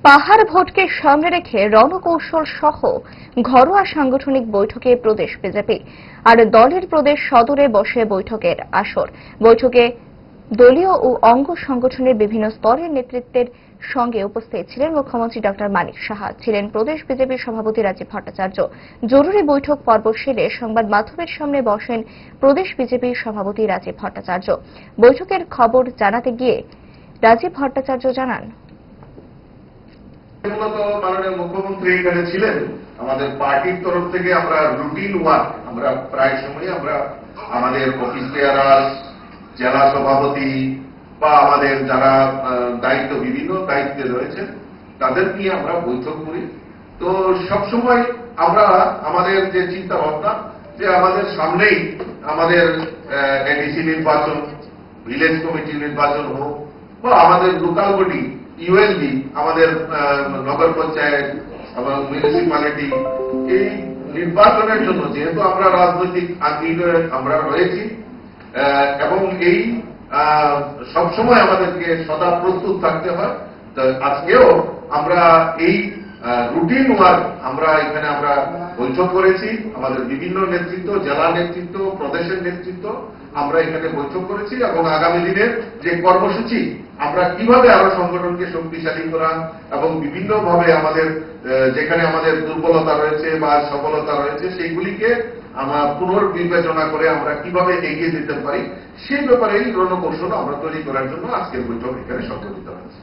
পাহাড় ভোটকে সামনে রেখে রণকৌশল সহ ঘরোয়া সাংগঠনিক বৈঠকে প্রদেশ বিজেপি আর দলের প্রদেশ সদরে বসে বৈঠকের আসর। বৈঠকে দলীয় ও অঙ্গ সংগঠনের বিভিন্ন স্তরের নেতৃত্বের সঙ্গে উপস্থিত ছিলেন মুখ্যমন্ত্রী ডক্টর মানিক সাহা, ছিলেন প্রদেশ বিজেপির সভাপতি রাজীব ভট্টাচার্য। জরুরি বৈঠক পর্ব সেরে সংবাদ মাধ্যমের সামনে বসেন প্রদেশ বিজেপির সভাপতি রাজীব ভট্টাচার্য। বৈঠকের খবর জানাতে গিয়ে রাজীব ভট্টাচার্য জানান, মাননীয় মুখ্যমন্ত্রী এখানে ছিলেন। আমাদের পার্টির তরফ থেকে আমরা রুটিন ওয়ার্ক আমরা প্রায় সময় আমাদের অফিস বেয়ারার, জেলা সভাপতি বা আমাদের যারা বিভিন্ন দায়িত্বে রয়েছে তাদের নিয়ে আমরা বৈঠক করি। তো সবসময় আমরা আমাদের যে চিন্তা ভাবনা যে আমাদের সামনেই আমাদের এডিসি নির্বাচন, ভিলেজ কমিটি নির্বাচন হোক বা আমাদের লোকাল বডি ইউএলবি, আমাদের নগর পঞ্চায়েত এবং মিউনিসিপ্যালিটি, এই নির্বাচনের জন্য যেহেতু আমরা রাজনৈতিক আন্দোলনে আমরা রয়েছি এবং এই সবসময় আমাদেরকে সদা প্রস্তুত থাকতে হয়। আজকেও আমরা এই রুটিন ওয়ার্ক এখানে আমরা বৈঠক করেছি। আমাদের বিভিন্ন নেতৃত্ব, জেলা নেতৃত্ব, প্রদেশের নেতৃত্ব আমরা এখানে বৈঠক করেছি এবং আগামী দিনের যে কর্মসূচি আমরা কিভাবে আরো সংগঠনকে শক্তিশালী করা এবং বিভিন্নভাবে আমাদের যেখানে আমাদের দুর্বলতা রয়েছে বা সফলতা রয়েছে সেইগুলিকে আমরা পুনর্বিবেচনা করে আমরা কিভাবে এগিয়ে যেতে পারি সেই ব্যাপারে এই রণকৌশল আমরা তৈরি করার জন্য আজকের বৈঠক এখানে সংগঠিত হয়েছে।